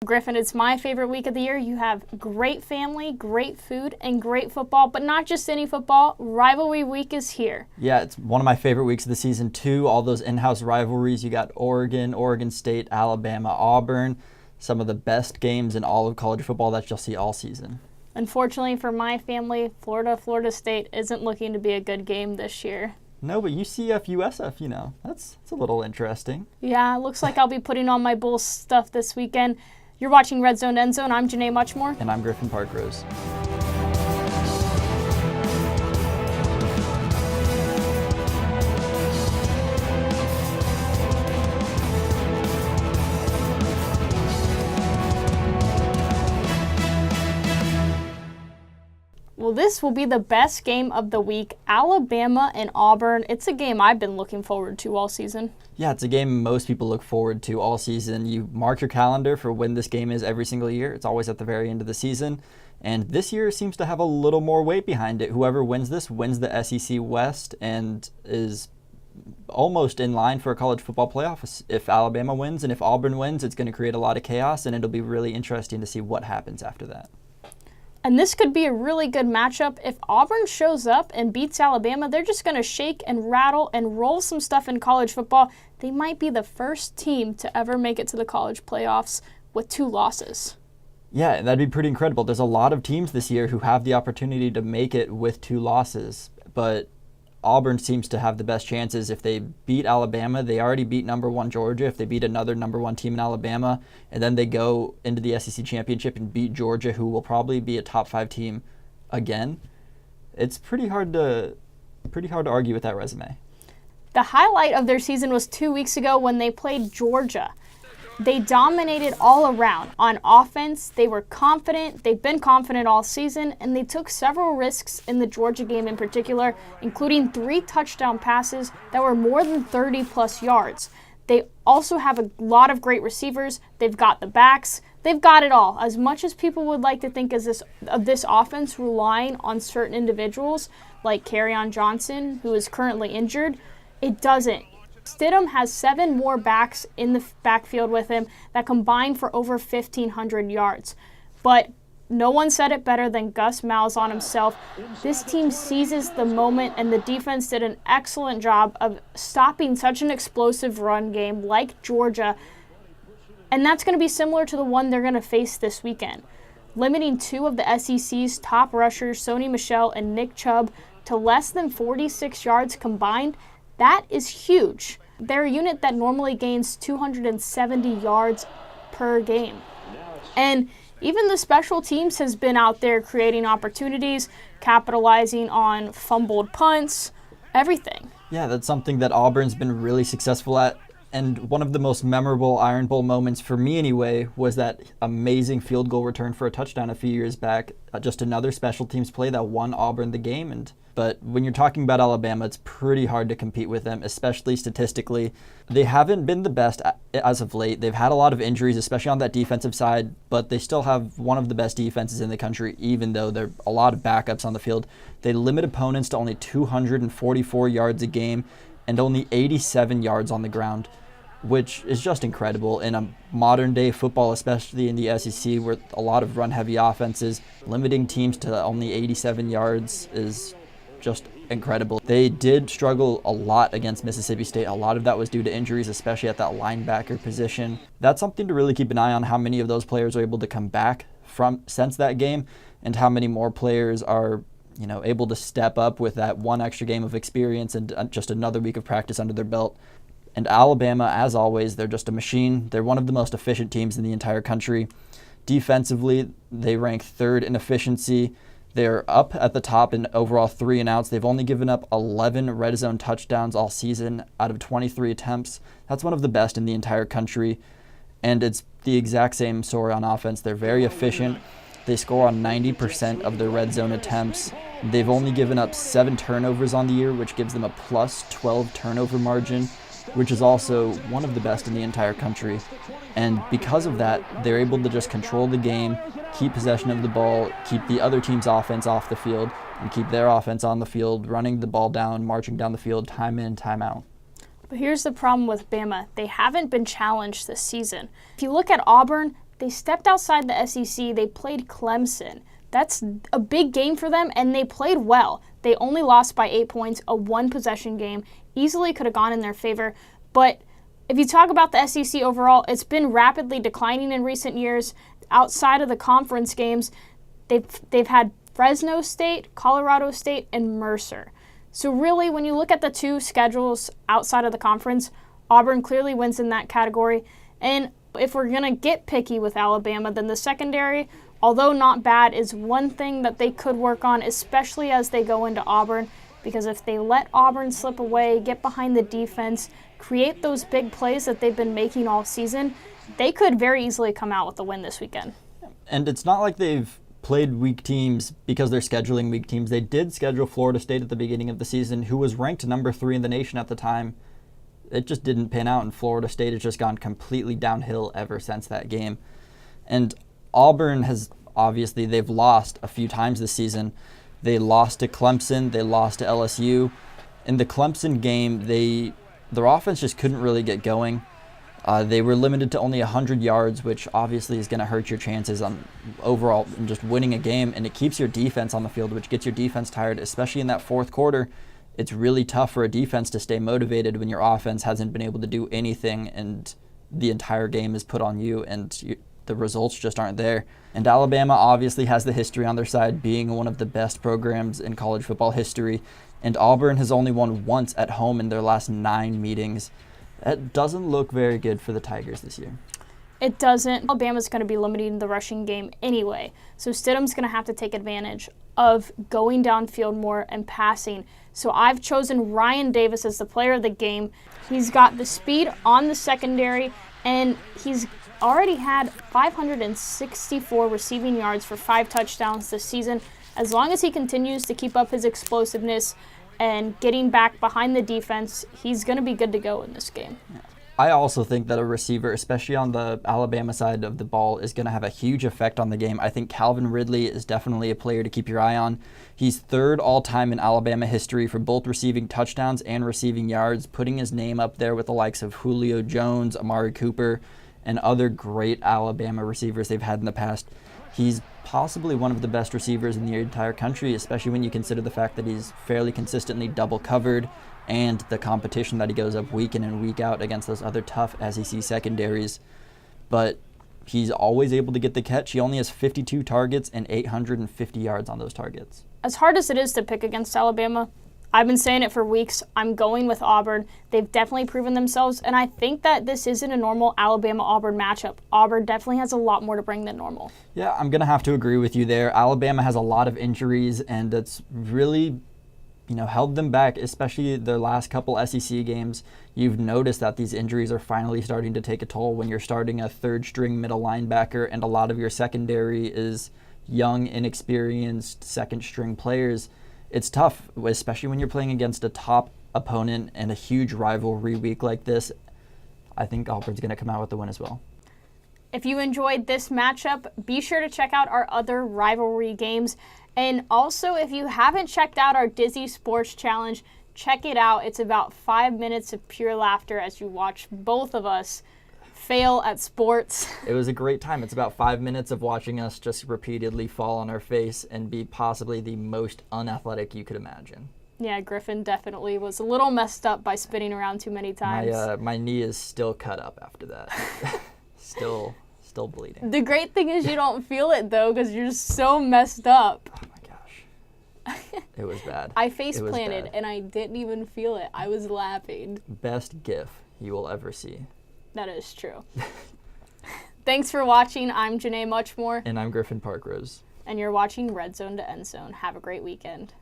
Griffin, it's my favorite week of the year. You have great family, great food, and great football, but not just any football. Rivalry week is here. Yeah, it's one of my favorite weeks of the season too. All those in-house rivalries. You got Oregon, Oregon State, Alabama, Auburn. Some of the best games in all of college football that you'll see all season. Unfortunately for my family, Florida State isn't looking to be a good game this year. No, but UCF, USF, that's a little interesting. Yeah, it looks like I'll be putting on my Bulls stuff this weekend. You're watching RedZone, EndZone. I'm Janae Muchmore. And I'm Griffin Parkrose. Well, this will be the best game of the week, Alabama and Auburn. It's a game I've been looking forward to all season. Yeah, it's a game most people look forward to all season. You mark your calendar for when this game is every single year. It's always at the very end of the season. And this year seems to have a little more weight behind it. Whoever wins this wins the SEC West and is almost in line for a college football playoff. If Alabama wins and if Auburn wins, it's going to create a lot of chaos, and it'll be really interesting to see what happens after that. And this could be a really good matchup. If Auburn shows up and beats Alabama, they're just going to shake and rattle and roll some stuff in college football. They might be the first team to ever make it to the college playoffs with 2 losses. Yeah, that'd be pretty incredible. There's a lot of teams this year who have the opportunity to make it with 2 losses, but Auburn seems to have the best chances. If they beat Alabama, they already beat number 1 Georgia. If they beat another number 1 team in Alabama, and then they go into the SEC championship and beat Georgia, who will probably be a top 5 team again, it's pretty hard to argue with that resume. The highlight of their season was 2 weeks ago when they played Georgia. They dominated all around. On offense, they were confident. They've been confident all season, and they took several risks in the Georgia game in particular, including 3 touchdown passes that were more than 30-plus yards. They also have a lot of great receivers. They've got the backs. They've got it all. As much as people would like to think of this offense relying on certain individuals, like Kerryon Johnson, who is currently injured, it doesn't. Stidham has 7 more backs in the backfield with him that combine for over 1,500 yards. But no one said it better than Gus Malzahn himself. This team seizes the moment, and the defense did an excellent job of stopping such an explosive run game like Georgia. And that's going to be similar to the one they're going to face this weekend. Limiting 2 of the SEC's top rushers, Sony Michel and Nick Chubb, to less than 46 yards combined, that is huge. They're a unit that normally gains 270 yards per game. And even the special teams has been out there creating opportunities, capitalizing on fumbled punts, everything. Yeah, that's something that Auburn's been really successful at. And one of the most memorable Iron Bowl moments for me anyway was that amazing field goal return for a touchdown a few years back. Just another special teams play that won Auburn the game. But when you're talking about Alabama, it's pretty hard to compete with them, especially statistically. They haven't been the best as of late. They've had a lot of injuries, especially on that defensive side, but they still have one of the best defenses in the country, even though there are a lot of backups on the field. They limit opponents to only 244 yards a game and only 87 yards on the ground, which is just incredible in a modern-day football, especially in the SEC, where a lot of run-heavy offenses. Limiting teams to only 87 yards is just incredible. They did struggle a lot against Mississippi State. A lot of that was due to injuries, especially at that linebacker position. That's something to really keep an eye on, how many of those players are able to come back since that game, and how many more players are able to step up with that one extra game of experience and just another week of practice under their belt. And Alabama, as always, they're just a machine. They're one of the most efficient teams in the entire country. Defensively, they rank 3rd in efficiency. They're up at the top in overall 3 and outs. They've only given up 11 red zone touchdowns all season out of 23 attempts. That's one of the best in the entire country. And it's the exact same story on offense. They're very efficient. They score on 90% of their red zone attempts. They've only given up 7 turnovers on the year, which gives them a plus 12 turnover margin, which is also one of the best in the entire country. And because of that, they're able to just control the game, keep possession of the ball, keep the other team's offense off the field, and keep their offense on the field, running the ball down, marching down the field, time in, time out. But here's the problem with Bama. They haven't been challenged this season. If you look at Auburn, they stepped outside the SEC. They played Clemson. That's a big game for them, and they played well. They only lost by 8 points, a one-possession game. Easily could have gone in their favor. But if you talk about the SEC overall, it's been rapidly declining in recent years. Outside of the conference games, they've had Fresno State, Colorado State, and Mercer. So really, when you look at the two schedules outside of the conference, Auburn clearly wins in that category. And if we're going to get picky with Alabama, then the secondary, although not bad, is one thing that they could work on, especially as they go into Auburn. Because if they let Auburn slip away, get behind the defense, create those big plays that they've been making all season, they could very easily come out with a win this weekend. And it's not like they've played weak teams because they're scheduling weak teams. They did schedule Florida State at the beginning of the season, who was ranked number 3 in the nation at the time. It just didn't pan out, and Florida State has just gone completely downhill ever since that game. And Auburn has, obviously, they've lost a few times this season. They lost to Clemson. They lost to LSU. In the Clemson game, their offense just couldn't really get going. They were limited to only 100 yards, which obviously is going to hurt your chances on overall in just winning a game, and it keeps your defense on the field, which gets your defense tired, especially in that fourth quarter. It's really tough for a defense to stay motivated when your offense hasn't been able to do anything and the entire game is put on you and the results just aren't there. And Alabama obviously has the history on their side, being one of the best programs in college football history, and Auburn has only won once at home in their last 9 meetings. That doesn't look very good for the Tigers this year. It doesn't. Alabama's going to be limiting the rushing game anyway, so Stidham's going to have to take advantage of going downfield more and passing. So I've chosen Ryan Davis as the player of the game. He's got the speed on the secondary, and he's already had 564 receiving yards for 5 touchdowns this season. As long as he continues to keep up his explosiveness and getting back behind the defense, he's going to be good to go in this game. I also think that a receiver, especially on the Alabama side of the ball, is going to have a huge effect on the game. I think Calvin Ridley is definitely a player to keep your eye on. He's 3rd all-time in Alabama history for both receiving touchdowns and receiving yards, putting his name up there with the likes of Julio Jones, Amari Cooper, and other great Alabama receivers they've had in the past. He's possibly one of the best receivers in the entire country, especially when you consider the fact that he's fairly consistently double covered and the competition that he goes up week in and week out against those other tough SEC secondaries. But he's always able to get the catch. He only has 52 targets and 850 yards on those targets. As hard as it is to pick against Alabama, I've been saying it for weeks. I'm going with Auburn. They've definitely proven themselves, and I think that this isn't a normal Alabama-Auburn matchup. Auburn definitely has a lot more to bring than normal. Yeah, I'm going to have to agree with you there. Alabama has a lot of injuries, and it's really held them back, especially their last couple SEC games. You've noticed that these injuries are finally starting to take a toll when you're starting a 3rd-string middle linebacker, and a lot of your secondary is young, inexperienced second-string players. It's tough, especially when you're playing against a top opponent and a huge rivalry week like this. I think Auburn's going to come out with the win as well. If you enjoyed this matchup, be sure to check out our other rivalry games. And also, if you haven't checked out our Dizzy Sports Challenge, check it out. It's about 5 minutes of pure laughter as you watch both of us fail at sports. It was a great time. It's about 5 minutes of watching us just repeatedly fall on our face and be possibly the most unathletic you could imagine. Yeah, Griffin definitely was a little messed up by spinning around too many times. My knee is still cut up after that. still bleeding. The great thing is you don't feel it, though, because you're so messed up. Oh, my gosh. It was bad. I face-planted, and I didn't even feel it. I was laughing. Best gif you will ever see. That is true. Thanks for watching. I'm Janae Muchmore. And I'm Griffin Parkrose. And you're watching RedZone to EndZone. Have a great weekend.